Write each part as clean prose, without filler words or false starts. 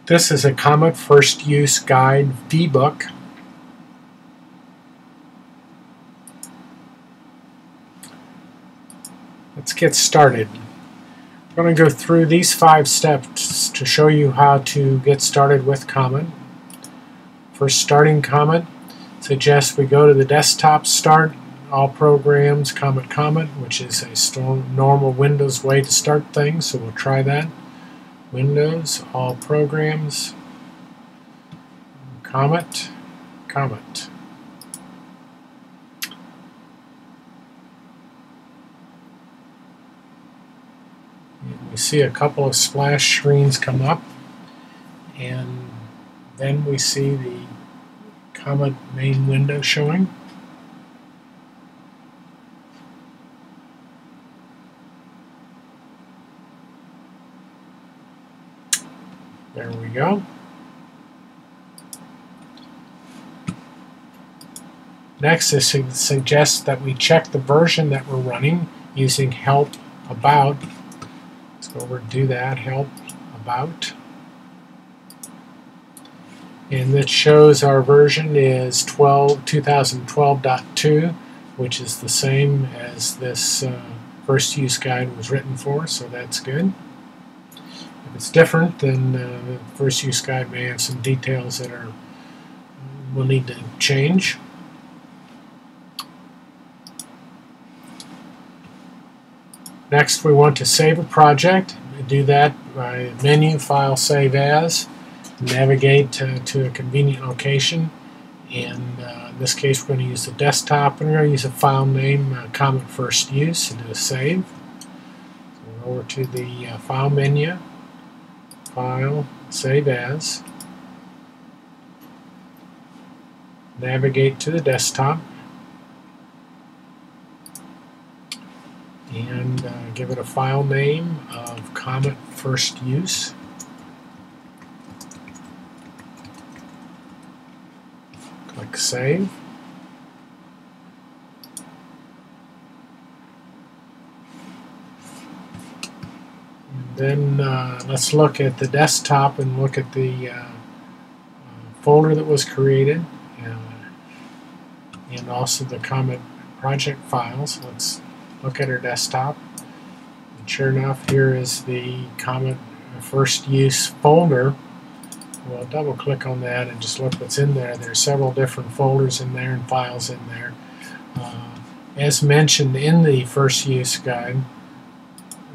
This is a Comet First Use Guide V-Book. Let's get started. I'm going to go through these 5 steps to show you how to get started with Comet. First, starting Comet, suggest we go to the desktop, start all programs, Comet, which is a normal Windows way to start things, so we'll try that. Windows, all programs, Comet. And we see a couple of splash screens come up, and then we see the Comet main window showing. There we go. Next, it suggests that we check the version that we're running using help about. Let's go over and do that, help about. And that shows our version is 2012.2, which is the same as this first use guide was written for, so that's good. If it's different, then the first use guide may have some details that will need to change. Next, we want to save a project. We do that by menu, file, save as, navigate to a convenient location. And in this case, we're going to use the desktop, and we're going to use a file name, Comet First Use, and do a save. So we're over to the file menu. File, save as, navigate to the desktop, and give it a file name of Comet First Use. Click Save. Then let's look at the desktop and look at the folder that was created and also the Comet project files. Let's look at our desktop. And sure enough, here is the Comet First Use folder. We'll double click on that and just look what's in there. There's several different folders in there and files in there. As mentioned in the First Use Guide,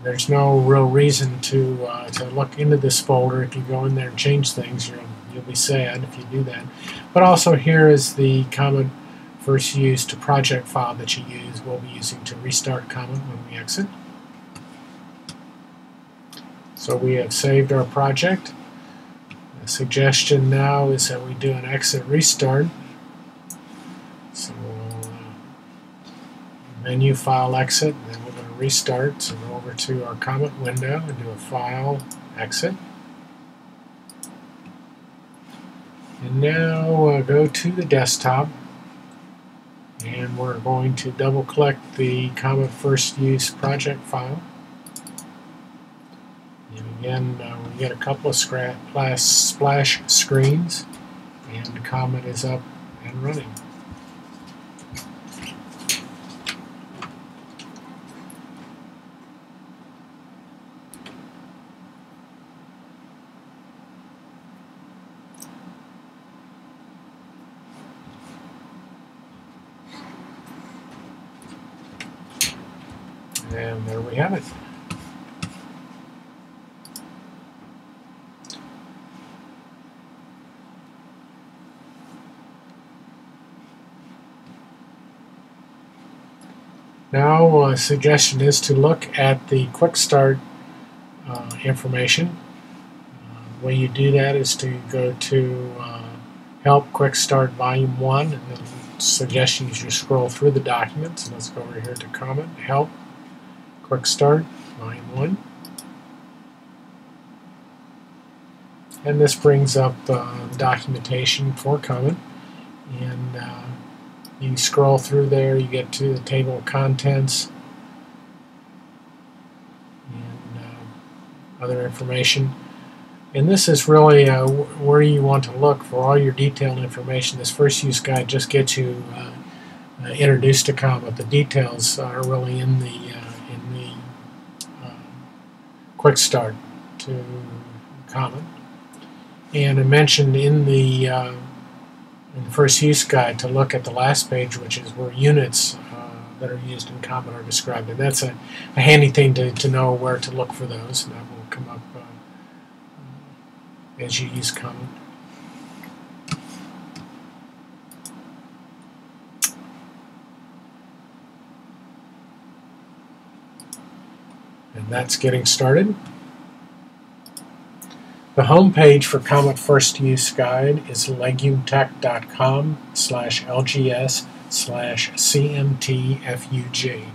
there's no real reason to look into this folder. If you go in there and change things, you'll be sad if you do that. But also here is the Comet First Use to project file that we'll be using to restart Comet when we exit. So we have saved our project. The suggestion now is that we do an exit restart. So menu, file, exit, and then we're going to restart. So go over to our Comet window and do a file, exit. And now go to the desktop, and we're going to double click the Comet First Use project file. And again, we get a couple of splash screens, and Comet is up and running. And there we have it. Now, a suggestion is to look at the Quick Start information. The way you do that is to go to Help Quick Start Volume 1, and the suggestion is you scroll through the documents. And let's go over here to Comet, Help Quick Start Volume 1. And this brings up documentation for Comet. And you scroll through there, you get to the table of contents and other information. And this is really where you want to look for all your detailed information. This first use guide just gets you introduced to Comet. The details are really in the quick start to Comet. And I mentioned in the first use guide to look at the last page, which is where units that are used in Comet are described. And that's a handy thing to know where to look for those. And that will come up as you use Comet. And that's getting started. The home page for Comet First Use Guide is legumetech.com/LGS/CMTFUG.